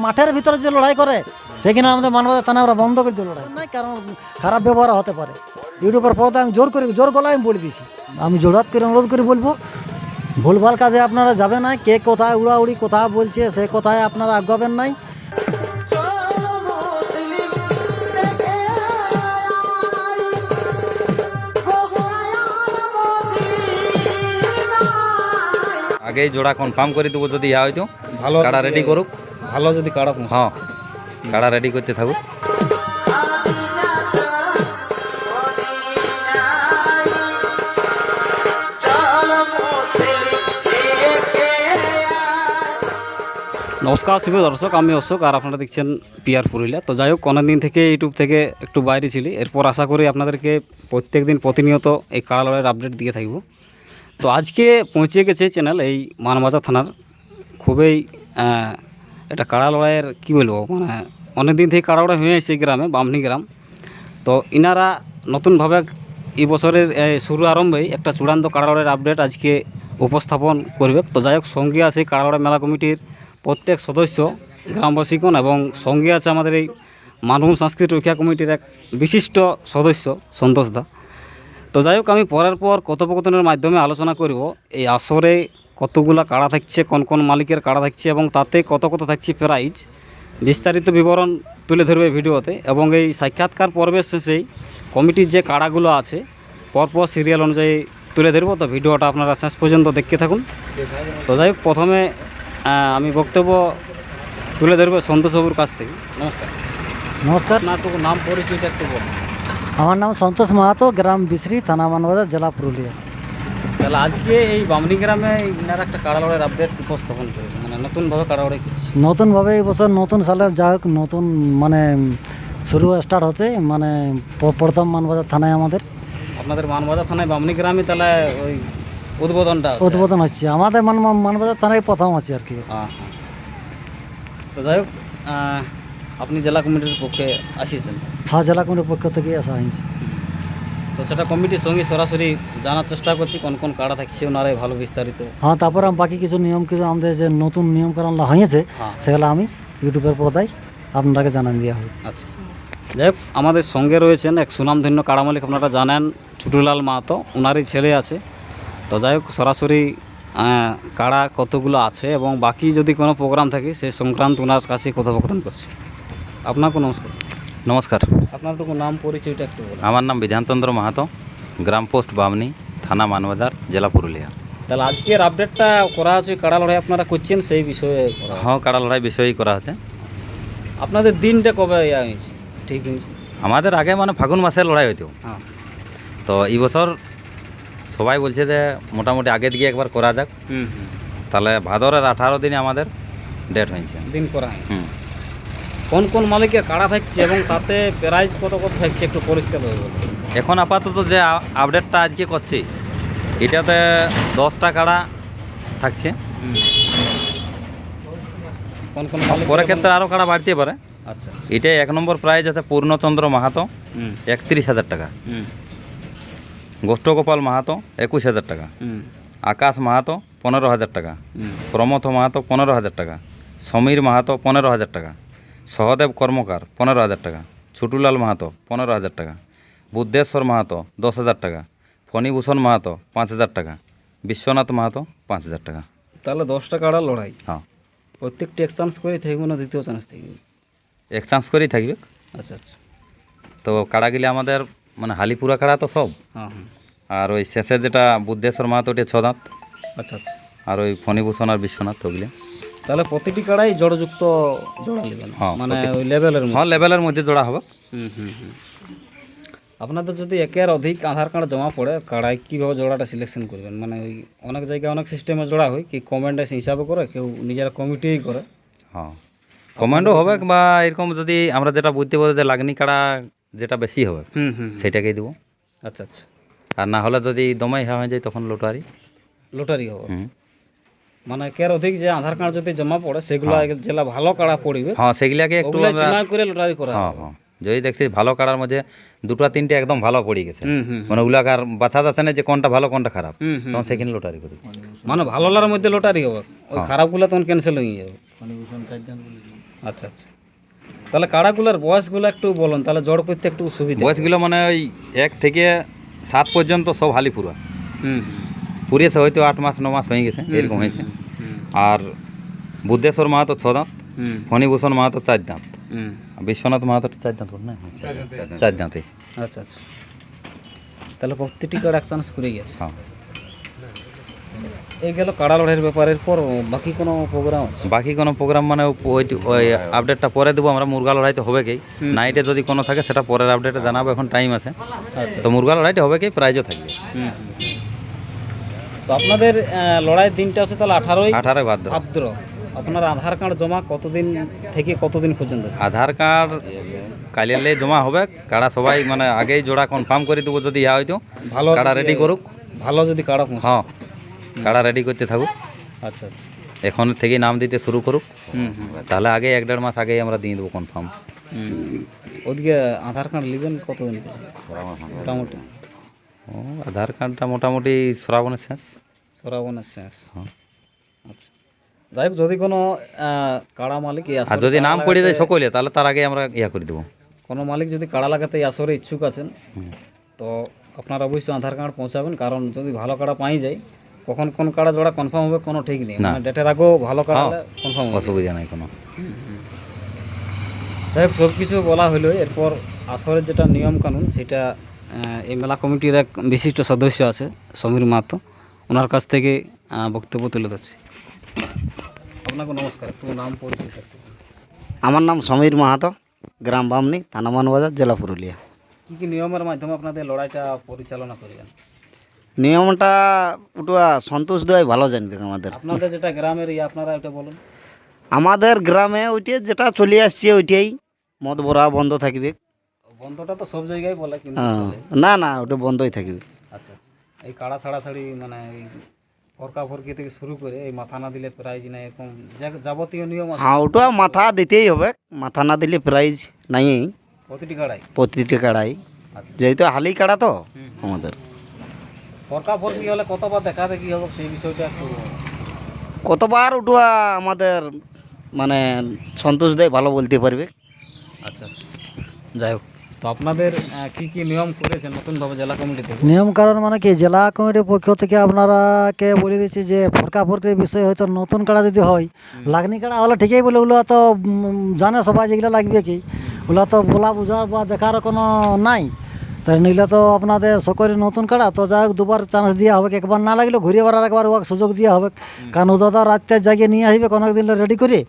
মাঠের ভিতরে যে লড়াই করে সেখানে আমাদের মানবাজার থানা আমরা বন্ধ করে দিল লড়াই নাই, কারণ খারাপ ব্যবহার হতে পারে। ইউটিউবের পর্দা আমি জোর গলায় আমি বলে দিয়েছি, আমি জোরাত করে অনুরোধ করে বলবো ভুলভাল কাজে আপনারা যাবেন না। কে কোথায় উড়াউড়ি কথা বলছে সে কথায় আপনারা আগাবেন নাই। আগেই জোড়া কনফার্ম করে দেবো, যদি ইয়া হয়তো ভালো কাড়া রেডি করুক। ভালো যদি কাড়া হ্যাঁ, কাড়া রেডি করতে থাকুক। নমস্কার শুভ দর্শক, আমি অশোক আর আপনারা দেখছেন পিআর পুরুলিয়া। তো যাই হোক, অনেকদিন থেকে ইউটিউব থেকে একটু বাইরে ছিলি, এরপর আশা করি আপনাদেরকে প্রত্যেক দিন প্রতিনিয়ত এই কাড়া লড়াইয়ের আপডেট দিয়ে থাকব। তো আজকে পৌঁছে গেছে চ্যানেল এই মানবাজার থানার খুবই এটা কাড়া লড়াইয়ের কী বলবো, মানে অনেক দিন থেকে কাড়া লড়াই হয়ে এসেছে গ্রামে, বামনি গ্রাম। তো ইনারা নতুনভাবে এই বছরের শুরু আরম্ভেই একটা চূড়ান্ত কাড়া লড়াইয়ের আপডেট আজকে উপস্থাপন করবে। তো যাই হোক, সঙ্গে আছে কাড়া লড়াই মেলা কমিটির প্রত্যেক সদস্য গ্রামবাসীগণ, এবং সঙ্গে আছে আমাদের এই মানভূম সাংস্কৃতিক রক্ষা কমিটির এক বিশিষ্ট সদস্য সন্তোষ দা। তো যাই হোক, আমি পরের পর কথোপকথনের মাধ্যমে আলোচনা করব এই আসরে কতগুলা কাড়া থাকছে, কোন কোন মালিকের কাড়া থাকছে এবং তাতে কত থাকছে প্রাইজ, বিস্তারিত বিবরণ তুলে ধরবে ভিডিওতে। এবং এই সাক্ষাৎকার পর্বের শেষেই কমিটির যে কাড়াগুলো আছে পরপর সিরিয়াল অনুযায়ী তুলে ধরব। তো ভিডিওটা আপনারা শেষ পর্যন্ত দেখতে থাকুন। তো যাই হোক, প্রথমে আমি বক্তব্য তুলে ধরবো সন্তোষবাবুর কাছ থেকে। নমস্কার। নমস্কার। আপনার নাম পরিচয়টা একটু বলুন। আমার নাম সন্তোষ মাহাতো, গ্রাম বিশরি, থানা মানবাজার, জেলা পুরুলিয়া। তাহলে আজকে এই বামনি গ্রামে ইনারা একটা কাড়া লড়াইয়ের আপডেট উপস্থাপন করে, মানে নতুনভাবে কাড়া লড়াই করছে। নতুনভাবে এই বছর নতুন সালে যা হোক নতুন মানে শুরু স্টার্ট হচ্ছে, মানে প্রথম মানবাজার থানায় আমাদের আপনাদের মানবাজার থানায় বামনি গ্রামে তাহলে ওই উদ্বোধন হচ্ছে। আমাদের মানবাজার থানায় প্রথম আছে আর কি। হ্যাঁ। তো যাই হোক, আপনি জেলা কমিটির পক্ষে আসিয়েছেন? হ্যাঁ, জেলা কমিটির পক্ষ থেকে আসা হয়েছে। তো সেটা কমিটির সঙ্গে সরাসরি জানার চেষ্টা করছি কোন কোন কাড়া থাকছে ওনারাই ভালো বিস্তারিত। হ্যাঁ, তারপর আমি বাকি কিছু আমাদের যে নতুন নিয়মকানুন হয়েছে সেগুলো আমি ইউটিউবের পর্দায় আপনাকে জানান দেওয়া হবে। আচ্ছা, যাই হোক, আমাদের সঙ্গে রয়েছেন এক সুনামধন্য কাড়া মালিক, আপনারা জানেন ছোটুলাল মাহাতো, ওনারই ছেলে আছে। তো যাই হোক, সরাসরি কাড়া কতগুলো আছে এবং বাকি যদি কোনো প্রোগ্রাম থাকে সে সংক্রান্ত ওনার কাছে কথোপকথন করছি। আপনাকে নমস্কার। নমস্কার। আপনার তো নাম পরিচয়টা একটু বলুন। আমার নাম বিধানচন্দ্র মাহাতো, গ্রাম পোস্ট বামনি, থানা মানবাজার, জেলা পুরুলিয়া। তাহলে আজকের আপডেটটা করা আছে কাড়া লড়াই আপনারা করছেন সেই বিষয়ে? হ্যাঁ, কাড়া লড়াই বিষয়েই করা আছে। আপনাদের দিনটা কবে হয়েছে ঠিক হয়েছে? আমাদের আগে মানে ফাগুন মাসে লড়াই হইতো। হ্যাঁ। তো এই বছর সবাই বলছে যে মোটামুটি আগে দিকে একবার করা যাক। তাহলে ভাদরের 18 দিনে আমাদের ডেট হয়েছে, দিন করা হয়। কোন কোন মালিকের কাড়া থাকছে এবং তাতে প্রাইজ কত থাকছে একটু পরিষ্কার হয়ে গেল। এখন আপাতত যে আপডেটটা আজকে করছি এটাতে 10টা কাড়া থাকছে। কোন কোন মালিক? পরে ক্ষেত্রে আরও কাড়া বাড়তে পারে। আচ্ছা। এটাই 1 নম্বর প্রাইজ আছে পূর্ণচন্দ্র মাহাতো, 31,000 টাকা। গোষ্ঠগোপাল মাহাতো 21,000 টাকা। আকাশ মাহাতো 15,000 টাকা। প্রমথ মাহাতো 15,000 টাকা। সমীর মাহাতো 15,000 টাকা। সহদেব কর্মকার 15,000 টাকা। ছুটুলাল মাহাতো 15,000 টাকা। বুদ্ধেশ্বর মাহাতো 10,000 টাকা। ফণীভূষণ মাহাতো 5,000 টাকা। বিশ্বনাথ মাহাতো 5,000 টাকা। তাহলে 10টা কাড়া লড়াই। হ্যাঁ, প্রত্যেকটি এক চান্স করে থাকবে না দ্বিতীয় চান্স থাকবে? এক চান্স করেই থাকবে। আচ্ছা আচ্ছা। তো কাড়াগুলি আমাদের মানে হালিপুরা কাড়া তো সব। হ্যাঁ হ্যাঁ। আর ওই শেষে যেটা বুদ্ধেশ্বর মাহাতো ওটা 6 দাঁত। আচ্ছা আচ্ছা। আর ওই ফণীভূষণ আর বিশ্বনাথ ওগুলি। তাহলে প্রতিটি কাড়াই জড়যুক্ত জোড়া নেবেন? হ্যাঁ, মানে ওই লেভেলের মধ্যে? হ্যাঁ, লেভেলের মধ্যে জোড়া হবে। আপনাদের যদি একের অধিক আধার কার্ড জমা পড়ে কাড়াই কীভাবে জোড়াটা সিলেকশন করবেন? মানে ওই অনেক জায়গায় অনেক সিস্টেমে জোড়া হয়, কি কমেন্ডেস হিসাবে করে, কেউ নিজেরা কমিটিই করে। হ্যাঁ, কমান্ডো হবে বা এরকম যদি আমরা যেটা বুঝতে পারি যে লাগনি কাড়া যেটা বেশি হবে সেটাকেই দেবো। আচ্ছা আচ্ছা। আর না হলে যদি দমাই হয়ে যায় তখন লোটারি হবে। মানে একের অধিক যে আধার কার্ড যদি জমা পড়ে সেগুলো যেটা ভালো কাড়া পড়বে, হ্যাঁ সেগুলাকে একটু চুনাই করে লোটারি করা। হ্যাঁ হ্যাঁ, যদি দেখছি ভালো কাড়ার মধ্যে 2-3টে একদম ভালো পড়ে গেছে, মানে ওগুলাকে আর বাছা যাচ্ছে না যে কোনটা ভালো কোনটা খারাপ, তখন সেখানে লোটারি করি। মানে ভালোলার মধ্যে লোটারি হবে, ওই খারাপগুলো তখন ক্যান্সেল হয়ে যাবে। আচ্ছা আচ্ছা, তাহলে কাড়াগুলোর বয়সগুলো একটু বলুন, তাহলে জড় করতে একটু সুবিধা। বয়সগুলো মানে ওই 1 থেকে 7 পর্যন্ত সব হালি পুরা হুম পুরিয়েছে, হয়তো 8 মাস 9 মাস হয়ে গেছে, এরকম হয়েছে। আর বুদ্ধেশ্বর মাহাতো 6 দাঁত, হুম ফণীভূষণ মাহাতো 4 দাঁত, হুম, আর বিশ্বনাথ মাহাতো 4 দাঁত না, 4 দাঁতে। আচ্ছা আচ্ছা, তাহলে প্রত্যেকটি কাড়া এক চান্স করে গেছে। হ্যাঁ, এই গেল কাড়া লড়াইয়ের ব্যাপারের পর বাকি কোনো প্রোগ্রাম আছে? বাকি কোনো প্রোগ্রাম মানে ওই আপডেটটা পরে দেবো আমরা। মুরগা লড়াইতে হবে কি, নাইটে যদি কোনো থাকে সেটা পরের আপডেটে জানাবো, এখন টাইম আছে। আচ্ছা, তো মুরগা লড়াইতে হবে কি, প্রাইজও থাকবে। হুম হুম। তো আপনাদের লড়াইয়ের দিনটা হচ্ছে তাহলে 18ই 18 ভাদ্র। ভাদ্র। আপনার আধার কার্ড জমা কতদিন থেকে কতদিন পর্যন্ত? আধার কার্ড কালিয়ালে জমা হবে, কাড়া সবাই মানে আগেই জোড়া কনফার্ম করে দেবো, যদি ইয়া হয়তো ভালো কাড়া রেডি করুক। ভালো যদি কাড়া পৌঁছে। হ্যাঁ, কাড়া রেডি করতে থাকুক, আচ্ছা আচ্ছা, এখন থেকেই নাম দিতে শুরু করুক, হুম হুম তাহলে আগে 1-1.5 মাস আগেই আমরা দিয়ে দেবো কনফার্ম। হুম। ওদিকে আধার কার্ড নেবেন কতদিন মোটামুটি? ও আধার কার্ডটা মোটামুটি শ্রাবণের শেষ। শ্রাবণের শেষ। হ্যাঁ। আচ্ছা, যাই হোক, যদি কোনো কাড়া মালিক এই আর আসরে যদি কাড়া নাম করে দেয় লাগাতে- সকলে, তাহলে তার আগে আমরা ইয়া করে দেবো। কোনো মালিক যদি কাড়া লাগাতে এই আসরে ইচ্ছুক আছেন, তো আপনারা অবশ্যই আধার কার্ড পৌঁছাবেন, কারণ যদি ভালো কাড়া পাই যায়, কখন কোন কাড়া জোড়া কনফার্ম হবে কোনো ঠিক নেই। না। মানে ডেটের আগেও ভালো কাড়া হ্যাঁ। কনফার্ম হবে। অসুবিধা নাই কোনো। যাই হোক, সব কিছু বলা হলো। এরপর আসরের যেটা নিয়ম কানুন, সেটা এই মেলা কমিটির এক বিশিষ্ট সদস্য আছে সমীর মাহাতো, ওনার কাছ থেকে বক্তব্য তুলে ধরছি। আপনাকে নমস্কার, একটু নাম পরিচয় একটু বলুন। আমার নাম সমীর মাহাতো, গ্রাম বামনি, থানা মানবাজার, জেলা পুরুলিয়া। কী কী নিয়মের মাধ্যমে আপনাদের লড়াইটা পরিচালনা করবেন? নিয়মটা ওটা সন্তোষ দেয় ভালো জানবে আমাদের। আপনাদের যেটা গ্রামের আপনারা এটা বলুন। আমাদের গ্রামে ওইটাই যেটা চলে আসছে ওইটাই, মদ ভরা বন্ধ থাকবে। বন্ধটা তো সব জায়গায় বলে, কিন্তু হ্যাঁ, চলে। না না ওটা বন্ধই থাকবে। আচ্ছা আচ্ছা, এই কাড়া ছাড়াছাড়ি মানে এই ফরকা ফরকি থেকে শুরু করে এই মাথা না দিলে প্রাইজ না, এরকম যাবতীয় নিয়ম আছে হ্যাঁ, ওটা মাথা দিতেই হবে, মাথা না দিলে প্রাইজ নাই প্রতিটি কাড়াই। প্রতিটি কাড়াই, আচ্ছা, যেহেতু হালি কাড়া তো আমাদের। ফরকা ফরকি হলে কতবার দেখা দেখি হবে সেই বিষয়টা একটু। কতবার ওটা আমাদের মানে সন্তোষ দেয় ভালো বলতে পারবে। আচ্ছা আচ্ছা, যাই হোক, তো আপনাদের কি কি নিয়ম করেছেন নতুনভাবে জেলা কমিটি থেকে? নিয়ম কারণ মানে কি, জেলা কমিটির পক্ষ থেকে আপনারাকে বলে দিচ্ছি যে ফরকা ফরকির বিষয় হয়তো নতুন কাড়া যদি হয়, লাগনি কাড়া হলে ঠিকই বলে, ওগুলো তো জানে সবাই যেগুলো লাগবে কি, ওগুলো তো বলা বোঝা বা দেখার কোনো নাই। তাই নিলে তো আপনাদের সকলের নতুন কাড়া, তো যাই হোক দুবার চান্স দেওয়া হবে, একবার না লাগলেও ঘুরিয়ে বার একবার ওকে সুযোগ দেওয়া হবে, কারণ ও দাদা রাত্রে জায়গায় নিয়ে আসবে অনেক দিন রেডি করে,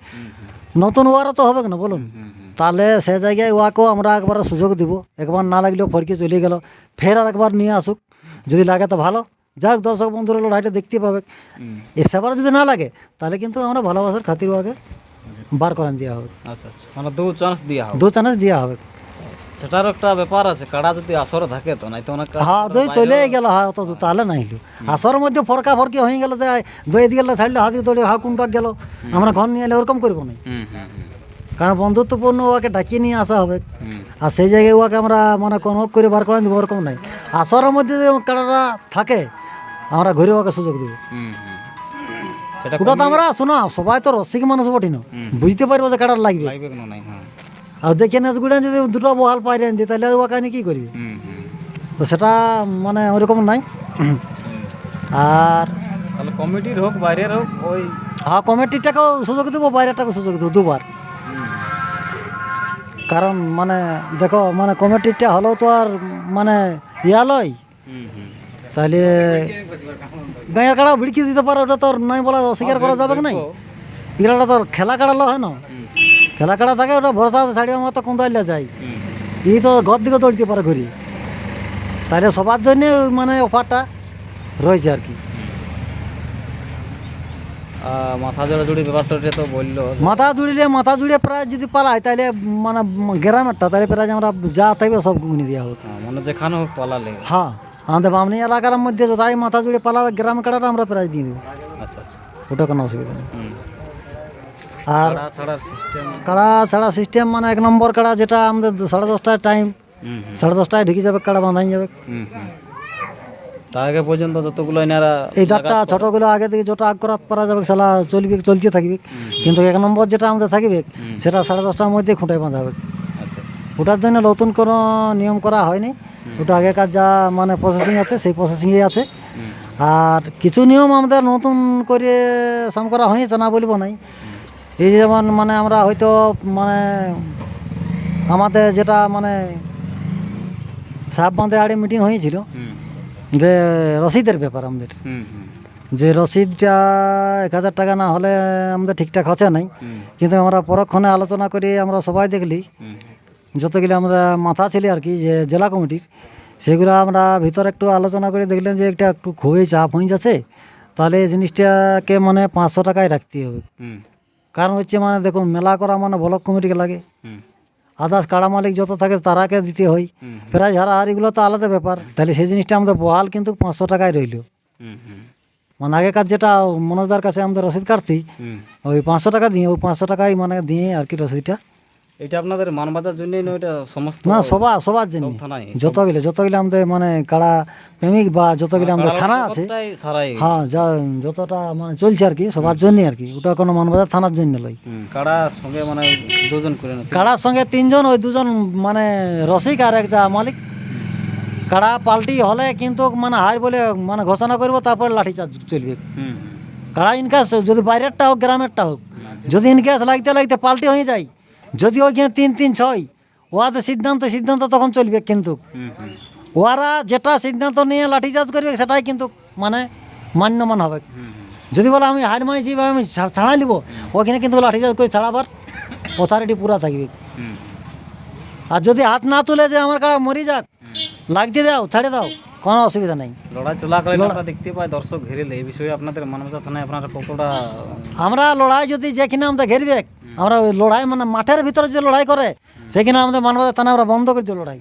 নতুন ওয়ারও তো হবে না বলুন। তাহলে সে জায়গায় ওয়াকেও আমরা একবার সুযোগ দিব, একবার না লাগলেও ফরকে চলে গেল, ফের আর একবার নিয়ে আসুক, যদি লাগে তো ভালো, যাক দর্শক বন্ধুরা লড়াইটা দেখতে পাবে। এর সেবার যদি না লাগে, তাহলে কিন্তু আমরা ভালোবাসার খাতির ওয়াকে বার করান দেওয়া হবে, আচ্ছা আচ্ছা, মানে দু চান্স দেওয়া হবে। দু চান্স দেওয়া হবে। সেটার একটা ব্যাপার আছে, কাড়া যদি আসরে থাকে তো নাই তো অনেক কাড়া হ্যাঁ, দই চলে গেল, হ্যাঁ তো তাহলে নাই হলো আসরের মধ্যে ফরকা ফরকি হয়ে গেল, দই দিয়ে গেলে ছাড়লে হাতি দড়ি হা কোনটা গেল, আমরা ঘর নিয়ে এলে ওরকম করবো না, হুম হুম হুম কারণ বন্ধুত্বপূর্ণ ওকে ডাকিয়ে নিয়ে আসা হবে, হুম। আর সেই জায়গায় ওকে আমরা মানে কোনো করে বার করে দেবো ওরকম নাই। আসরের মধ্যে যদি কাড়াটা থাকে, আমরা ঘুরে ওকে সুযোগ দেবো। হুম হুম, সেটা ওটা তো আমরা শোনো, সবাই তো রসিক মানুষ বটি না, বুঝতে পারবো যে কাটার লাগবে। লাগবে কেন নাই? হ্যাঁ, আর দেখে না গুড়ে যদি দুটো বহাল পাই রেন দিই, তাহলে আর ওকে আমি কী করবি? হুম হুম। তো সেটা মানে ওইরকম নাই। আর তাহলে কমিটির হোক বাইরের হোক ওই হ্যাঁ, কমিটিটাকেও সুযোগ দেবো, বাইরেটাকেও সুযোগ দেবো দুবার। কারণ মানে দেখো, মানে কমিটিটা হলেও তো আর মানে ইয়া লয়, তাহলে গাঁয়ের কাড়াও ভিড়কি দিতে পারে, ওটা তো আর নাই বলা অস্বীকার করা যাবে না। এগুলোটা তো খেলা কাড়ালো হয় না, খেলা কাড়া থাকে, ওটা ভরসা ছাড়িয়ে মতো কোনটা যায়, এই তো ঘর দিকে দৌড়তে পারে ঘুরি, তাহলে সবার জন্য মানে অফারটা রয়েছে আর কি। মাথা জোড়াজুড়ি ব্যাপারটা ওটা তো বললো। মাথা জুড়ে প্রায় যদি পালায়, তাহলে মানে গ্রামেরটা, তাহলে প্রায় আমরা যা থাকবে সব গুনি দেওয়া হোক। মানে যেখানে হোক পালালে। হ্যাঁ, আমাদের বামনি এলাকার মধ্যে যথাই মাথা জুড়ে পালাবে গ্রাম কাটাটা আমরা প্রায় দিয়ে দেবো, আচ্ছা আচ্ছা, ওটা কোনো অসুবিধা নেই। হুম। আর কাড়া ছাড়ার সিস্টেম। কাড়া ছাড়া সিস্টেম মানে 1 নম্বর কাড়া যেটা আমাদের 10:30টায় টাইম, হুম হুম 10:30টায় ঢুকে যাবে, কাড়া বাঁধাই যাবে। হুম হুম। তার আগে পর্যন্ত যতগুলো এনারা এই দাঁতটা ছোটোগুলো আগে থেকে যত আগ করা যাবে সেটা চলতে থাকবে, কিন্তু 1 নম্বর যেটা আমাদের থাকবে সেটা 10:30টার মধ্যে খুঁটায় বাঁধা হবে। আচ্ছা ওটার জন্য নতুন কোনো নিয়ম করা হয়নি, ওটা আগেকার যা মানে প্রসেসিং আছে সেই প্রসেসিংয়ে আছে। আর কিছু নিয়ম আমাদের নতুন করে সাম করা হয়েছে না বলবো নাই। এই যেমন মানে আমরা হয়তো মানে আমাদের যেটা মানে সাহেব বাঁধে আড়ে মিটিং হয়েছিল যে রসিদের ব্যাপার আমাদের, যে রসিদটা 1000 টাকা না হলে আমাদের ঠিকঠাক হচ্ছে নাই। কিন্তু আমরা পরক্ষণে আলোচনা করে আমরা সবাই দেখলি, যতগুলো আমরা মাথা ছিলি আর কি যে জেলা কমিটির, সেগুলো আমরা ভিতরে একটু আলোচনা করে দেখলেন যে একটা একটু খুবই চাপ হয়ে যাচ্ছে, তাহলে এই জিনিসটাকে মানে 500 টাকায় রাখতে হবে। কারণ হচ্ছে মানে দেখুন মেলা করা মানে ব্লক কমিটিকে লাগে, আদার্স কাড়া মালিক যত থাকে তারাকে দিতে হয়, প্রায় হারাহারিগুলো তো আলাদা ব্যাপার। তাহলে সেই জিনিসটা আমাদের বহাল কিন্তু 500 টাকায় রইল। মানে আগেকার যেটা মনোজদার কাছে আমাদের রসিদ কাটতি ওই 500 টাকা দিয়ে, ওই 500 টাকাই মানে দিয়ে আর কি রসিদটা। এটা আপনাদের মানবাজার জন্যই না, এটা সমস্ত না সবার জন্য, থানায় যতগুলো আমাদের মানে কাড়া প্রেমিক বা যতগুলো আমাদের থানা আছে, সারাই হ্যাঁ যতটা মানে চলছে আর কি সবার জন্যই আর কি, ওটা কোনো মানবাজার থানার জন্য লয়। কাড়ার সঙ্গে মানে 2 জন করে না, কাড়ার সঙ্গে 3 জন, ওই 2 জন মানে রসিক আর একটা মালিক। কাড়া পাল্টি হলে কিন্তু মানে হার বলে মানে ঘোষণা করবো, তারপরে লাঠিচার্জ চলবে। কাড়া ইনকেস যদি বাইরেরটা হোক গ্রামেরটা হোক, যদি ইনকেস লাগতে পাল্টি হয়ে যায়, যদি ওইখানে 3-3-6 ওয়াদের সিদ্ধান্ত তখন চলবে। কিন্তু ওরা যেটা সিদ্ধান্ত নিয়ে লাঠিচার্জ করবে সেটাই কিন্তু মানে মান্যমান হবে। যদি বলে আমি হার মানিছি বা আমি ছাড়াই নিব, ওইখানে কিন্তু লাঠিচার্জ করে ছাড়াবার অথরিটি পুরা থাকবে। আর যদি হাত না তুলে যে আমার কাড়া মরি যাক, লাগতে দাও, ছাড়ে দাও, কোনো অসুবিধা নেই। লড়াই চলাকালীন আমরা দেখতে পাই দর্শক ঘেরেলে, এই বিষয়ে আপনাদের মানবাজার থানায় আপনারা কতটা? আমরা লড়াই যদি যেখানে আমাদের ঘেরবে, আমরা ওই লড়াই মানে মাঠের ভিতরে যে লড়াই করে সেখানে আমাদের মানবাজার থানা আমরা বন্ধ করে দিই লড়াই।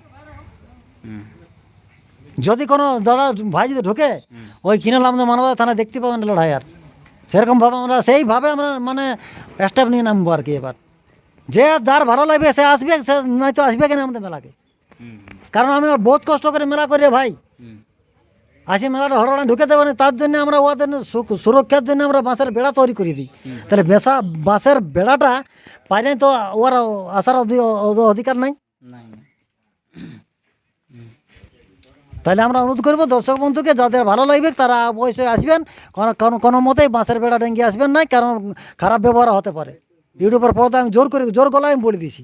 যদি কোনো দাদা ভাই যদি ঢোকে ওই কিনে আমাদের মানবাজার থানা দেখতে পাবেন লড়াই। আর সেরকমভাবে আমরা সেইভাবে আমরা মানে স্টেপ নিয়ে নামবো আর কি। এবার যে যার ভালো লাগবে সে আসবে, সে নয়তো আসবে কেন আমাদের মেলাকে। কারণ আমি বহুত কষ্ট করে মেলা করি ভাই, আসি মেলাটা হরড়া ঢুকে দেবো না, তার জন্য আমরা ওদের সুরক্ষার জন্য আমরা বাঁশের বেড়া তৈরি করে দিই। তাহলে বাঁশের বেড়াটা পাইলে তো ওরা আসার অধিকার নাই। তাহলে আমরা অনুরোধ করবো দর্শক বন্ধুকে, যাদের ভালো লাগবে তারা অবশ্যই আসবেন, কোনো মতেই বাঁশের বেড়া ডেঙ্গে আসবেন না, কারণ খারাপ ব্যবহার হতে পারে। ইউটিউবের পর্দা আমি জোর গলায় আমি বলে দিছি,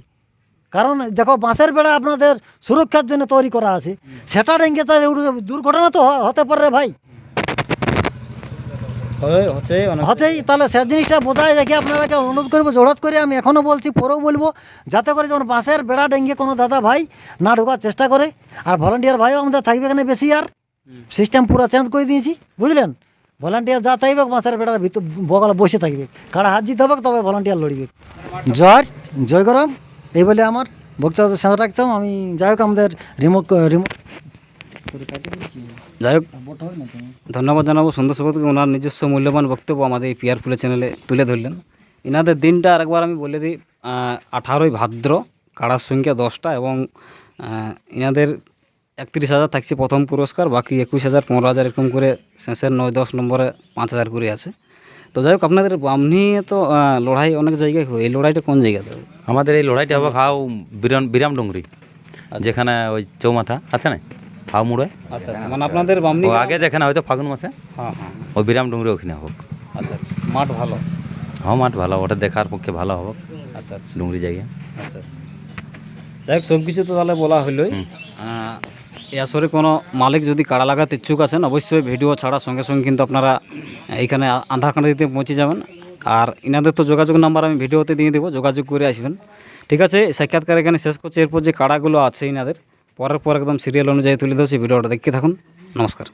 কারণ দেখো বাঁশের বেড়া আপনাদের সুরক্ষার জন্য তৈরি করা আছে, সেটা ডেঙ্গে তাহলে দুর্ঘটনা তো হতে পারে ভাই, হচ্ছেই। তাহলে সে জিনিসটা বোঝায় দেখে আপনারাকে অনুরোধ করবো, জোড়াত করে আমি এখনও বলছি, পরেও বলবো, যাতে করে যেমন বাঁশের বেড়া ডেঙ্গে কোনো দাদা ভাই না ঢোকার চেষ্টা করে। আর ভলান্টিয়ার ভাইও আমাদের থাকবে এখানে বেশি, আর সিস্টেম পুরো চেঞ্জ করে দিয়েছি, বুঝলেন। ভলান্টিয়ার যা থাকবে বাঁশের বেড়ার ভিতর বগলে বসে থাকবে, কারা হাত জিতে হবে তবে ভলান্টিয়ার লড়বে। জয় গরম, এই বলে আমার বক্তব্য শেষ রাখতাম আমি। যাই হোক আমাদের যাই হোক ধন্যবাদ জানাবো সুন্দর সুবোধকে, ওনার নিজস্ব মূল্যবান বক্তব্য আমাদের এই পিআর ফুলের চ্যানেলে তুলে ধরলেন। এনাদের দিনটা আরেকবার আমি বলে দিই, 18ই ভাদ্র, কাড়ার সংখ্যা 10টা, এবং এনাদের 31,000 থাকছে প্রথম পুরস্কার, বাকি 21,000, 15,000 এরকম করে শেষের 9-10 নম্বরে 5,000 করে আছে। তো যাই হোক আপনাদের বামনি তো লড়াই অনেক জায়গায় হয়, এই লড়াইটা কোন জায়গাতে হবে? আমাদের এই লড়াইটা হবে হাও বিরাম ডুংরি, যেখানে ওই চৌমাথা আছে না, হাও মুড়ে। আচ্ছা আচ্ছা, মানে আপনাদের বামনি আগে যেখানে হয়তো ফাগুন মাসে, হ্যাঁ হ্যাঁ, ওই বিরাম ডুংরি ওখানে হোক। আচ্ছা আচ্ছা, মাঠ ভালো? হ্যাঁ মাঠ ভালো, ওটা দেখার পক্ষে ভালো হবে। আচ্ছা আচ্ছা, ডুংরি জায়গা। আচ্ছা আচ্ছা, যাই হোক সব কিছু তো তাহলে বলা হলোই। এই আসরে কোনো মালিক যদি কাড়া লাগাতে ইচ্ছুক আছেন, অবশ্যই ভিডিও ছাড়ার সঙ্গে সঙ্গে কিন্তু আপনারা এইখানে আধার কার্ড দিতে পৌঁছে যাবেন। আর ইনাদের তো যোগাযোগ নাম্বার আমি ভিডিওতে দিয়ে দেবো, যোগাযোগ করে আসবেন। ঠিক আছে, সাক্ষাৎকার এখানে শেষ করছি। এরপর যে কাড়াগুলো আছে ইনাদের পরের একদম সিরিয়াল অনুযায়ী তুলে ধরছি, ভিডিওটা দেখতে থাকুন। নমস্কার।